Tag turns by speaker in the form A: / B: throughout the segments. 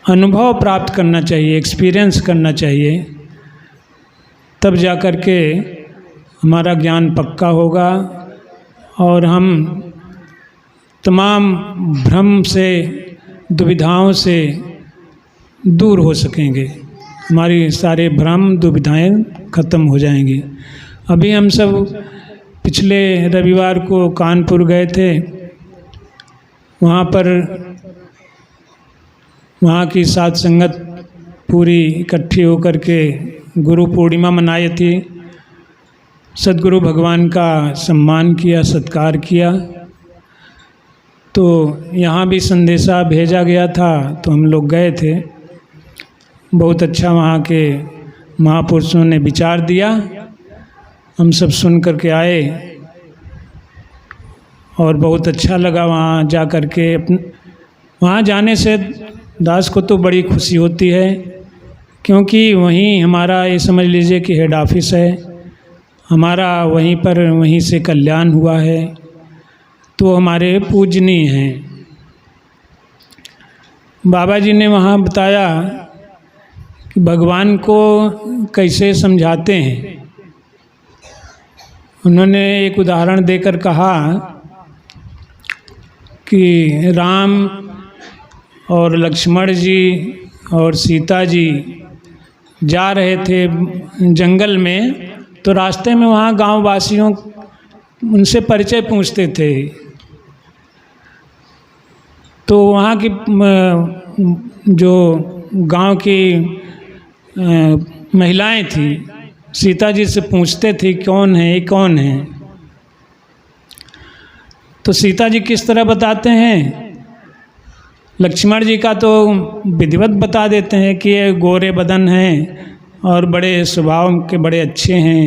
A: अनुभव प्राप्त करना चाहिए, एक्सपीरियंस करना चाहिए, तब जा कर के हमारा ज्ञान पक्का होगा और हम तमाम भ्रम से, दुविधाओं से दूर हो सकेंगे। हमारी सारे भ्रम दुविधाएं खत्म हो जाएंगी। अभी हम सब पिछले रविवार को कानपुर गए थे। वहाँ पर वहाँ की साध संगत पूरी इकट्ठी होकर के गुरु पूर्णिमा मनाई थी। सद्गुरु भगवान का सम्मान किया, सत्कार किया। तो यहाँ भी संदेशा भेजा गया था, तो हम लोग गए थे। बहुत अच्छा वहाँ के महापुरुषों ने विचार दिया, हम सब सुन कर के आए और बहुत अच्छा लगा वहाँ जा कर के। वहाँ जाने से दास को तो बड़ी खुशी होती है, क्योंकि वहीं हमारा, ये समझ लीजिए कि हेड ऑफिस है हमारा, वहीं पर, वहीं से कल्याण हुआ है। तो हमारे पूजनीय हैं। बाबा जी ने वहाँ बताया कि भगवान को कैसे समझाते हैं। उन्होंने एक उदाहरण देकर कहा कि राम और लक्ष्मण जी और सीता जी जा रहे थे जंगल में, तो रास्ते में वहाँ गांव वासियों उनसे परिचय पूछते थे। तो वहाँ की जो गांव की महिलाएं थी, सीता जी से पूछते थे कौन है, ये कौन है। तो सीता जी किस तरह बताते हैं, लक्ष्मण जी का तो विधिवत बता देते हैं कि ये गोरे बदन हैं और बड़े स्वभाव के, बड़े अच्छे हैं,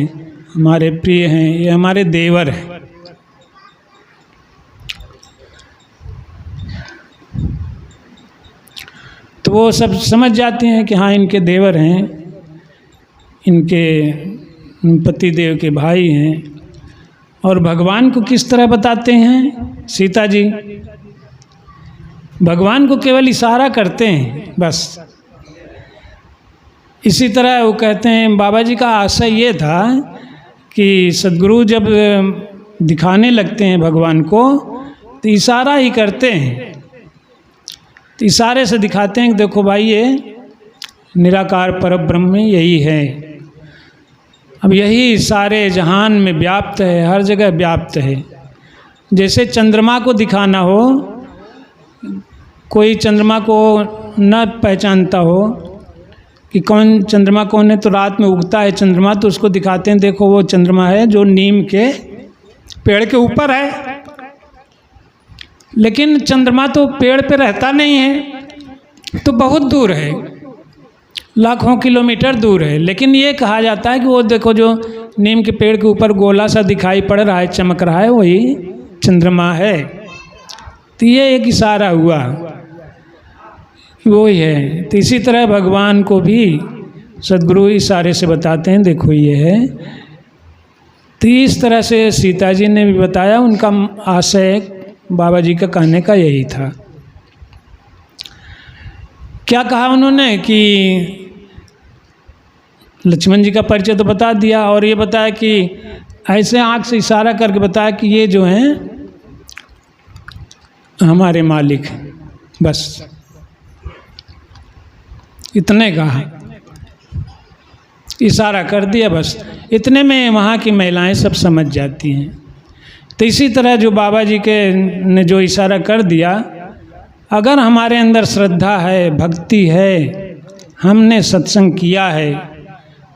A: हमारे प्रिय हैं, ये हमारे देवर हैं। तो वो सब समझ जाते हैं कि हाँ इनके देवर हैं, इनके पति देव के भाई हैं। और भगवान को किस तरह बताते हैं सीता जी, भगवान को केवल इशारा करते हैं बस। इसी तरह वो कहते हैं, बाबा जी का आशय ये था कि सद्गुरु जब दिखाने लगते हैं भगवान को तो इशारा ही करते हैं। तो इशारे से दिखाते हैं कि देखो भाई ये निराकार परब्रह्म यही है। अब यही सारे जहान में व्याप्त है, हर जगह व्याप्त है। जैसे चंद्रमा को दिखाना हो, कोई चंद्रमा को न पहचानता हो कि कौन चंद्रमा कौन है, तो रात में उगता है चंद्रमा, तो उसको दिखाते हैं देखो वो चंद्रमा है जो नीम के पेड़ के ऊपर है। लेकिन चंद्रमा तो पेड़ पे रहता नहीं है, तो बहुत दूर है, लाखों किलोमीटर दूर है। लेकिन ये कहा जाता है कि वो देखो जो नीम के पेड़ के ऊपर गोला सा दिखाई पड़ रहा है, चमक रहा है, वही चंद्रमा है। तो ये एक इशारा हुआ कि वही है। तो इसी तरह भगवान को भी सद्गुरु इशारे से बताते हैं देखो ये है। तो इस तरह से सीता जी ने भी बताया, उनका आशय बाबा जी का कहने का यही था। क्या कहा उन्होंने कि लक्ष्मण जी का परिचय तो बता दिया, और ये बताया कि ऐसे आँख से इशारा करके बताया कि ये जो हैं हमारे मालिक हैं, बस इतने कहा, इशारा कर दिया बस। इतने में वहाँ की महिलाएं सब समझ जाती हैं। तो इसी तरह जो बाबा जी के ने जो इशारा कर दिया, अगर हमारे अंदर श्रद्धा है, भक्ति है, हमने सत्संग किया है,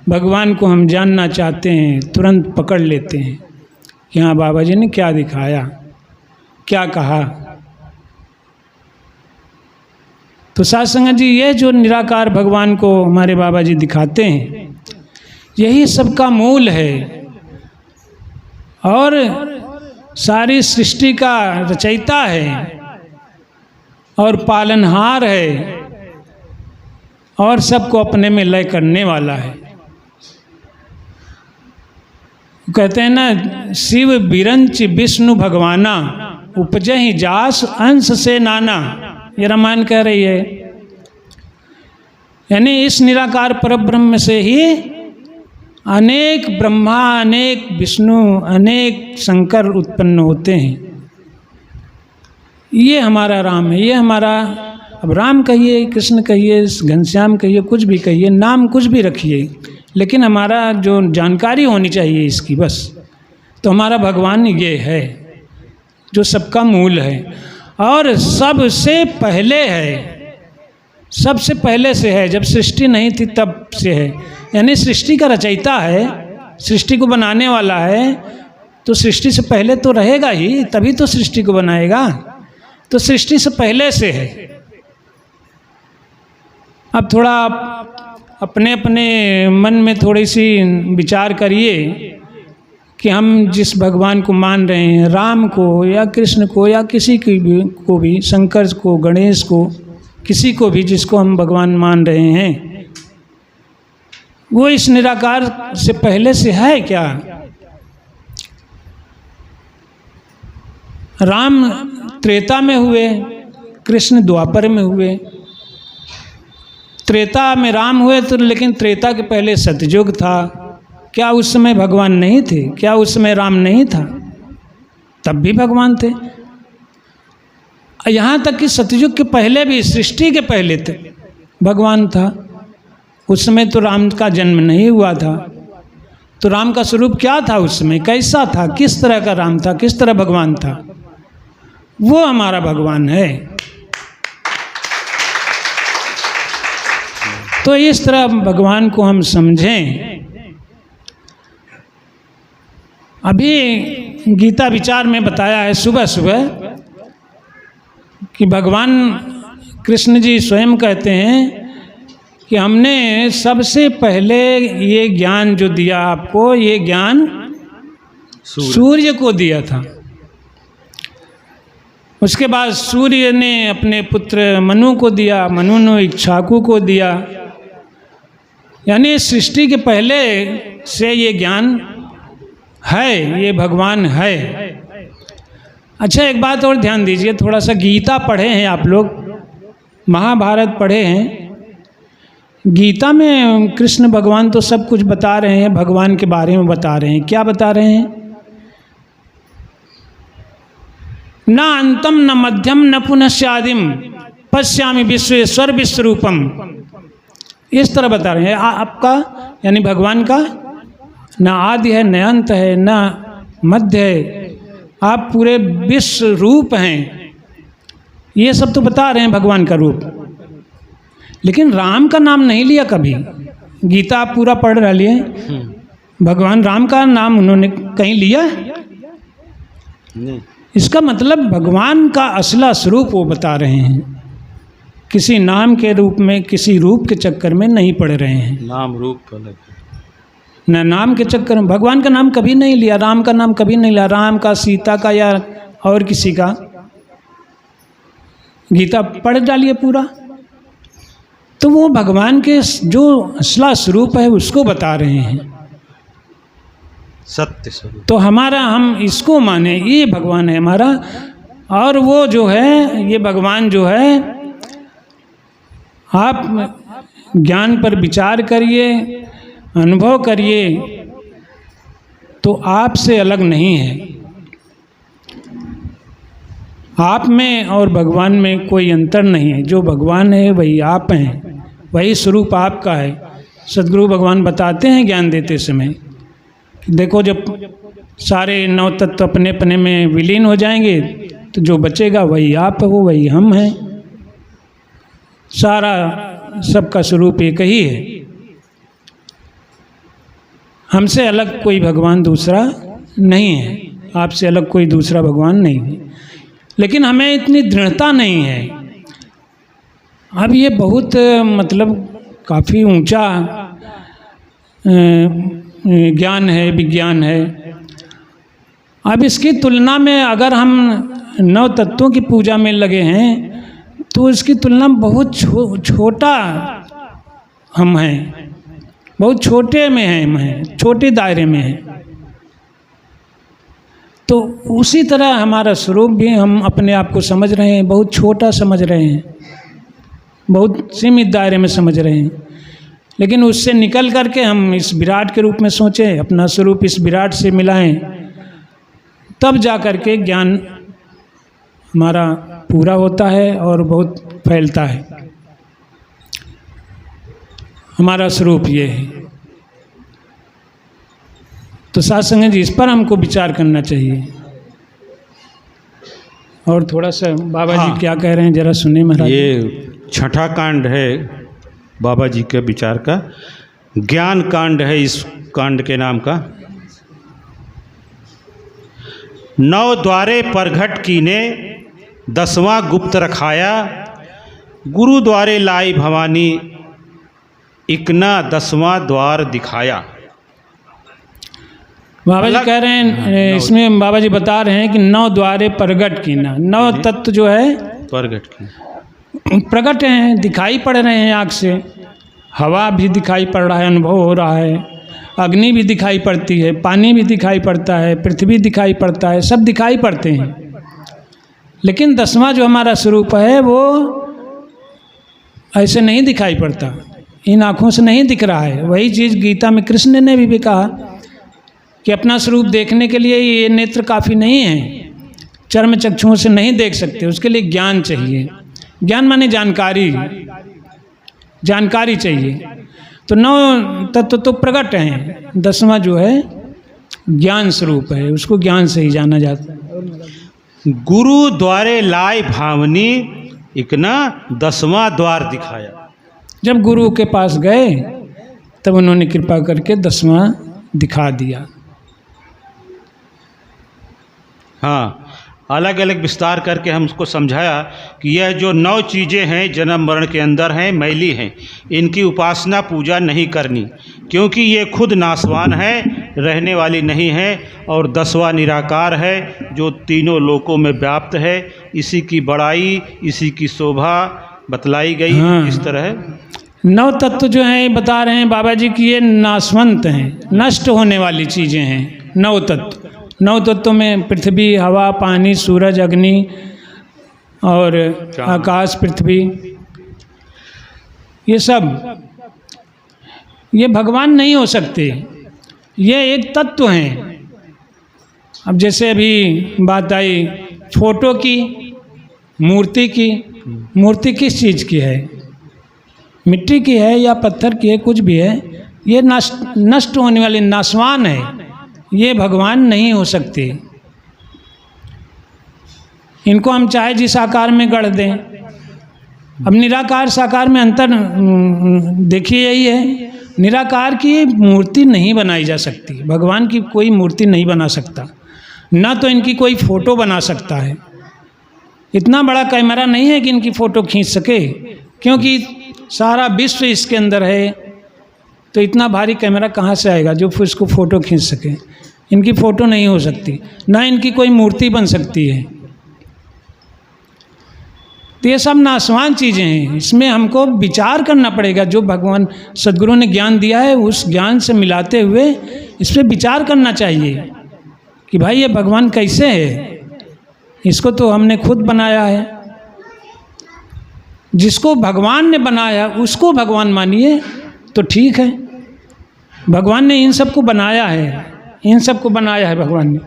A: भगवान को हम जानना चाहते हैं, तुरंत पकड़ लेते हैं कि हाँ बाबा जी ने क्या दिखाया, क्या कहा। तो साध संगत जी, ये जो निराकार भगवान को हमारे बाबा जी दिखाते हैं, यही सबका मूल है और सारी सृष्टि का रचयिता है और पालनहार है और सबको अपने में लय करने वाला है। कहते हैं ना, शिव बिरंच विष्णु भगवाना, उपजहि जास अंश से नाना। ये रामायण कह रही है यानी इस निराकार परब्रह्म से ही अनेक ब्रह्मा, अनेक विष्णु, अनेक शंकर उत्पन्न होते हैं। ये हमारा राम है, ये हमारा, अब राम कहिए, कृष्ण कहिए, घनश्याम कहिए, कुछ भी कहिए, नाम कुछ भी रखिए, लेकिन हमारा जो जानकारी होनी चाहिए इसकी बस, तो हमारा भगवान ये है जो सबका मूल है और सबसे पहले है, सबसे पहले से है। जब सृष्टि नहीं थी तब से है, यानी सृष्टि का रचयिता है, सृष्टि को बनाने वाला है, तो सृष्टि से पहले तो रहेगा ही, तभी तो सृष्टि को बनाएगा, तो सृष्टि से पहले से है। अब थोड़ा आप अपने अपने मन में थोड़ी सी विचार करिए कि हम जिस भगवान को मान रहे हैं, राम को या कृष्ण को या किसी को भी, शंकर को, गणेश को, किसी को भी जिसको हम भगवान मान रहे हैं, वो इस निराकार से पहले से है क्या? राम त्रेता में हुए, कृष्ण द्वापर में हुए। त्रेता में राम हुए तो, लेकिन त्रेता के पहले सतयुग था। क्या उस समय भगवान नहीं थे? क्या उस समय राम नहीं था? तब भी भगवान थे। यहाँ तक कि सतयुग के पहले भी, सृष्टि के पहले थे भगवान था। उस समय तो राम का जन्म नहीं हुआ था, तो राम का स्वरूप क्या था उस समय, कैसा था, किस तरह का राम था, किस तरह भगवान था? वो हमारा भगवान है। तो इस तरह भगवान को हम समझें। अभी गीता विचार में बताया है सुबह सुबह कि भगवान कृष्ण जी स्वयं कहते हैं कि हमने सबसे पहले ये ज्ञान जो दिया आपको, ये ज्ञान सूर्य को दिया था। उसके बाद सूर्य ने अपने पुत्र मनु को दिया, मनु ने इक्ष्वाकु को दिया। यानी सृष्टि के पहले से ये ज्ञान है, ये भगवान है। अच्छा, एक बात और ध्यान दीजिए, थोड़ा सा गीता पढ़े हैं आप लोग, महाभारत पढ़े हैं। गीता में कृष्ण भगवान तो सब कुछ बता रहे हैं, भगवान के बारे में बता रहे हैं। क्या बता रहे हैं? न अंतम न मध्यम न पुनश्चादिम पश्यामि विश्वेश्वर विश्वरूपम, इस तरह बता रहे हैं। आपका यानी भगवान का न आदि है, न अंत है, न मध्य है, आप पूरे विश्व रूप हैं। ये सब तो बता रहे हैं भगवान का रूप, लेकिन राम का नाम नहीं लिया कभी। गीता आप पूरा पढ़ रहे लिए, भगवान राम का नाम उन्होंने कहीं लिया नहीं। इसका मतलब भगवान का असला स्वरूप वो बता रहे हैं, किसी नाम के रूप में, किसी रूप के चक्कर में नहीं पड़ रहे हैं।
B: नाम रूप अलग है,
A: न नाम के चक्कर में। भगवान का नाम कभी नहीं लिया, राम का नाम कभी नहीं लिया, राम का, सीता का या और किसी का। गीता पढ़ डालिए पूरा, तो वो भगवान के जो असला स्वरूप है उसको बता रहे हैं,
B: सत्य स्वरूप।
A: तो हमारा, हम इसको माने, ये भगवान है हमारा। और वो जो है, ये भगवान जो है, आप ज्ञान पर विचार करिए, अनुभव करिए, तो आपसे अलग नहीं है। आप में और भगवान में कोई अंतर नहीं है। जो भगवान है वही आप हैं, वही स्वरूप आपका है। सद्गुरु भगवान बताते हैं ज्ञान देते समय, देखो जब सारे नौ तत्व अपने अपने में विलीन हो जाएंगे तो जो बचेगा वही आप हो, वही हम हैं। सारा सबका स्वरूप एक ही है। हमसे अलग कोई भगवान दूसरा नहीं है, आपसे अलग कोई दूसरा भगवान नहीं है, लेकिन हमें इतनी दृढ़ता नहीं है। अब ये बहुत मतलब काफ़ी ऊंचा ज्ञान है, विज्ञान है। अब इसकी तुलना में अगर हम 9 तत्वों की पूजा में लगे हैं तो इसकी तुलना में बहुत छोटा हम हैं, बहुत छोटे में हैं, हम हैं, छोटे दायरे में हैं। तो उसी तरह हमारा स्वरूप भी हम अपने आप को समझ रहे हैं, बहुत छोटा समझ रहे हैं, बहुत सीमित दायरे में समझ रहे हैं। लेकिन उससे निकल करके हम इस विराट के रूप में सोचें, अपना स्वरूप इस विराट से मिलाएं, तब जा कर के ज्ञान हमारा पूरा होता है और बहुत फैलता है। हमारा स्वरूप ये है। तो साथ संगत जी, इस पर हमको विचार करना चाहिए। और थोड़ा सा बाबा जी क्या कह रहे हैं जरा सुने महाराज।
B: ये छठा कांड है बाबा जी के विचार का, ज्ञान कांड है इस कांड के नाम का। 9 द्वारे परघट कीने 10वां गुप्त रखाया, गुरु द्वारे लाई भवानी इकना 10वां द्वार दिखाया।
A: बाबा जी कह रहे हैं, इसमें बाबा जी बता रहे हैं कि 9 द्वारे प्रगट कीना, 9 तत्व जो है
B: प्रगट की
A: प्रकट हैं, दिखाई पड़ रहे हैं आँख से। हवा भी दिखाई पड़ रहा है, अनुभव हो रहा है, अग्नि भी दिखाई पड़ती है, पानी भी दिखाई पड़ता है, पृथ्वी दिखाई पड़ता है, सब दिखाई पड़ते हैं। लेकिन 10वां जो हमारा स्वरूप है वो ऐसे नहीं दिखाई पड़ता, इन आँखों से नहीं दिख रहा है। वही चीज़ गीता में कृष्ण ने भी कहा कि अपना स्वरूप देखने के लिए ये नेत्र काफ़ी नहीं है, चर्म चक्षुओं से नहीं देख सकते, उसके लिए ज्ञान चाहिए। ज्ञान माने जानकारी, जानकारी चाहिए। तो 9 तत्व तो प्रकट हैं, 10वां जो है ज्ञान स्वरूप है, उसको ज्ञान से ही जाना जाता है।
B: गुरु द्वारे लाई भावनी इकना 10वां द्वार दिखाया।
A: जब गुरु के पास गए तब उन्होंने कृपा करके 10वां दिखा दिया।
B: हाँ, अलग अलग विस्तार करके हम उसको समझाया कि यह जो 9 चीज़ें हैं जन्म मरण के अंदर हैं, मैली हैं, इनकी उपासना पूजा नहीं करनी, क्योंकि ये खुद नाशवान है, रहने वाली नहीं है। और 10वां निराकार है जो तीनों लोकों में व्याप्त है। इसी की बड़ाई, इसी की शोभा बतलाई गई।
A: हाँ।
B: इस तरह
A: 9 तत्व जो हैं बता रहे हैं बाबा जी कि ये नाशवंत हैं, नष्ट होने वाली चीज़ें हैं। 9 तत्व, 9 तत्वों में पृथ्वी, हवा, पानी, सूरज, अग्नि और आकाश, पृथ्वी, ये सब ये भगवान नहीं हो सकते, ये एक तत्व हैं। अब जैसे अभी बात आई फोटो की, मूर्ति की। मूर्ति किस चीज़ की है? मिट्टी की है या पत्थर की है, कुछ भी है, ये नष्ट होने वाली, नाशवान है, ये भगवान नहीं हो सकते। इनको हम चाहे जिस आकार में गढ़ दें। अब निराकार साकार में अंतर देखिए यही है, निराकार की मूर्ति नहीं बनाई जा सकती, भगवान की कोई मूर्ति नहीं बना सकता, ना तो इनकी कोई फ़ोटो बना सकता है। इतना बड़ा कैमरा नहीं है कि इनकी फ़ोटो खींच सके, क्योंकि सारा विश्व इसके अंदर है। तो इतना भारी कैमरा कहाँ से आएगा जो फिर इसको फ़ोटो खींच सके? इनकी फ़ोटो नहीं हो सकती, ना इनकी कोई मूर्ति बन सकती है। तो ये सब नाशवान चीज़ें हैं, इसमें हमको विचार करना पड़ेगा। जो भगवान सद्गुरु ने ज्ञान दिया है उस ज्ञान से मिलाते हुए इस पर विचार करना चाहिए कि भाई ये भगवान कैसे है, इसको तो हमने खुद बनाया है। जिसको भगवान ने बनाया उसको भगवान मानिए तो ठीक है। भगवान ने इन सबको बनाया है, इन सबको बनाया है भगवान ने,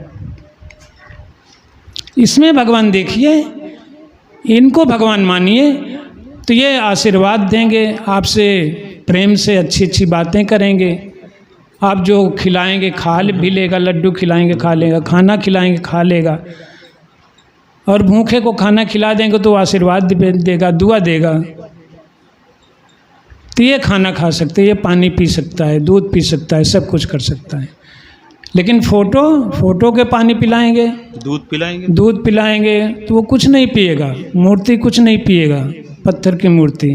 A: इसमें भगवान देखिए, इनको भगवान मानिए। तो ये आशीर्वाद देंगे, आपसे प्रेम से अच्छी अच्छी बातें करेंगे। आप जो खिलाएंगे खा भी लेगा, लड्डू खिलाएंगे खा लेगा, खाना खिलाएंगे खा लेगा, और भूखे को खाना खिला देंगे तो आशीर्वाद देगा, दुआ देगा। तो ये खाना खा सकते हैं, ये पानी पी सकता है, दूध पी सकता है, सब कुछ कर सकता है। लेकिन फोटो के पानी पिलाएंगे, दूध पिलाएंगे तो वो कुछ नहीं पिएगा, मूर्ति कुछ नहीं पिएगा, पत्थर की मूर्ति।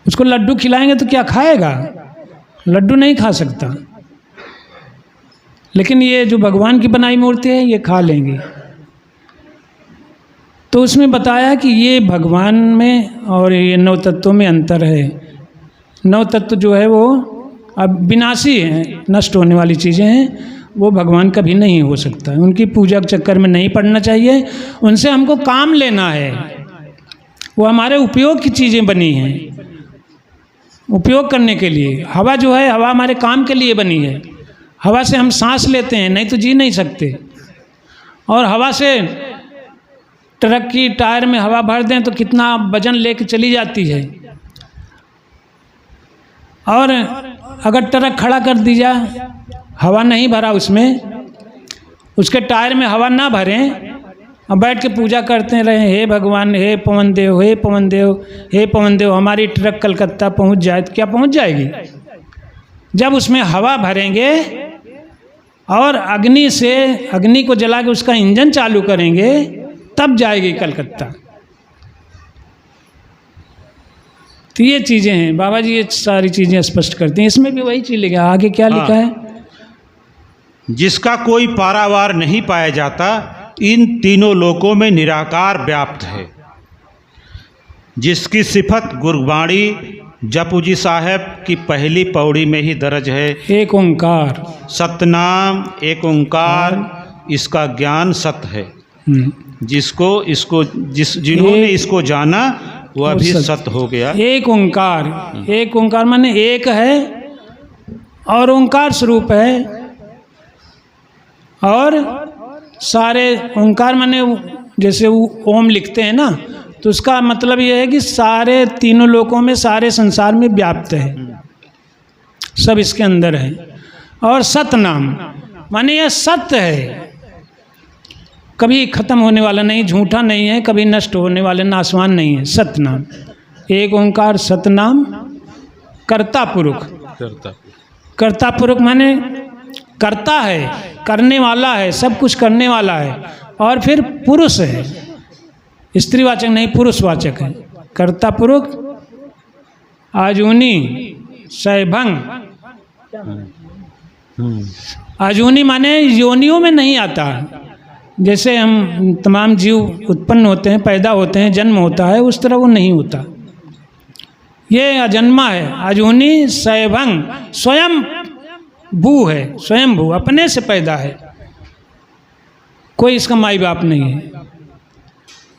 A: उसको लड्डू खिलाएंगे तो क्या खाएगा? लड्डू नहीं खा सकता। लेकिन ये जो भगवान की बनाई मूर्ति है ये खा लेंगे। तो उसमें बताया कि ये भगवान में और ये 9 तत्वों में अंतर है। 9 तत्व जो है वो अब विनाशी हैं, नष्ट होने वाली चीज़ें हैं, वो भगवान कभी नहीं हो सकता है। उनकी पूजा के चक्कर में नहीं पड़ना चाहिए, उनसे हमको काम लेना है। वो हमारे उपयोग की चीज़ें बनी हैं, उपयोग करने के लिए। हवा जो है, हवा हमारे काम के लिए बनी है। हवा से हम सांस लेते हैं, नहीं तो जी नहीं सकते। और हवा से ट्रक की टायर में हवा भर दें तो कितना वजन लेके चली जाती है। और अगर ट्रक खड़ा कर दी जाए, हवा नहीं भरा उसमें, उसके टायर में हवा ना भरें, अब बैठ के पूजा करते रहे, हे भगवान, हे पवन देव, हे पवन देव, हे पवन देव, हमारी ट्रक कलकत्ता पहुंच जाए। तो क्या पहुंच जाएगी? जब उसमें हवा भरेंगे और अग्नि को जला के उसका इंजन चालू करेंगे, तब जाएगी कलकत्ता। तो ये चीज़ें हैं, बाबा जी ये सारी चीज़ें स्पष्ट करते हैं। इसमें भी वही चीज़ लिखा है। आगे क्या लिखा है?
B: जिसका कोई पारावार नहीं पाया जाता, इन तीनों लोकों में निराकार व्याप्त है। जिसकी सिफत गुरबाणी जपू जी साहब की पहली पौड़ी में ही दर्ज है।
A: एक ओंकार,
B: सतनाम एक ओंकार, इसका ज्ञान सत्य है। जिन्होंने इसको जाना वह भी सत्य हो गया।
A: एक ओंकार, एक ओंकार माने एक है और ओंकार स्वरूप है। और सारे ओंकार माने जैसे ओम लिखते हैं ना, तो उसका मतलब ये है कि सारे तीनों लोकों में, सारे संसार में व्याप्त है, सब इसके अंदर है। और सतनाम माने यह सत्य है, कभी खत्म होने वाला नहीं, झूठा नहीं है, कभी नष्ट होने वाले नाशवान नहीं है। सतनाम, एक ओंकार सतनाम। कर्ता पुरुष, कर्ता पुरुष माने करता है, करने वाला है, सब कुछ करने वाला है। और फिर पुरुष है, स्त्रीवाचक नहीं, पुरुषवाचक है। कर्ता पुरुष आजूनी सैभंग। आजूनी माने योनियों में नहीं आता। जैसे हम तमाम जीव उत्पन्न होते हैं, पैदा होते हैं, जन्म होता है, उस तरह वो नहीं होता। ये अजन्मा है। आजूनी सैभंग, स्वयं भू है, स्वयं भू, अपने से पैदा है। कोई इसका माई बाप नहीं है,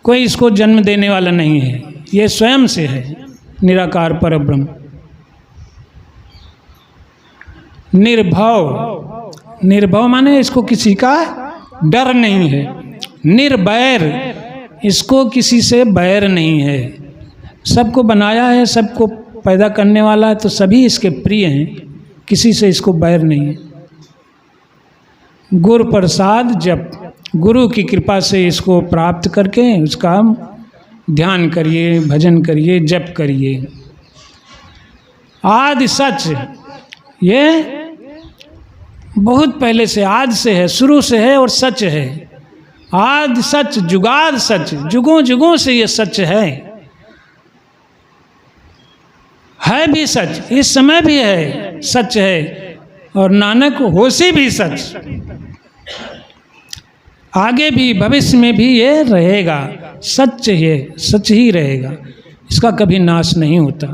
A: कोई इसको जन्म देने वाला नहीं है, ये स्वयं से है, निराकार परब्रह्म। निर्भव, निर्भव माने इसको किसी का डर नहीं है। निर्वैर, इसको किसी से बैर नहीं है। सबको बनाया है, सबको पैदा करने वाला है, तो सभी इसके प्रिय हैं, किसी से इसको बैर नहीं है। गुरु प्रसाद जप, गुरु की कृपा से इसको प्राप्त करके उसका ध्यान करिए, भजन करिए, जप करिए। आदि सच, ये बहुत पहले से, आज से है, शुरू से है और सच है। आदि सच, जुगाद सच, जुगों जुगों से ये सच है भी सच, इस समय भी है, सच है। और नानक होशी भी सच, आगे भी भविष्य में भी ये रहेगा, सच ये सच ही रहेगा, इसका कभी नाश नहीं होता।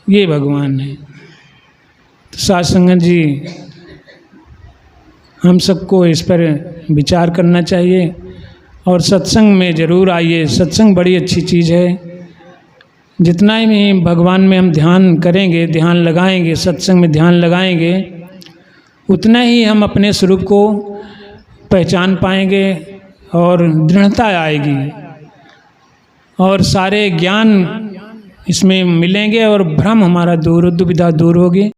A: ये भगवान है। तो साध संगत जी, हम सबको इस पर विचार करना चाहिए और सत्संग में ज़रूर आइए। सत्संग बड़ी अच्छी चीज़ है। जितना ही भगवान में हम ध्यान करेंगे, ध्यान लगाएंगे, सत्संग में ध्यान लगाएंगे, उतना ही हम अपने स्वरूप को पहचान पाएंगे और दृढ़ता आएगी और सारे ज्ञान इसमें मिलेंगे और भ्रम हमारा दूर, दुविधा दूर होगी।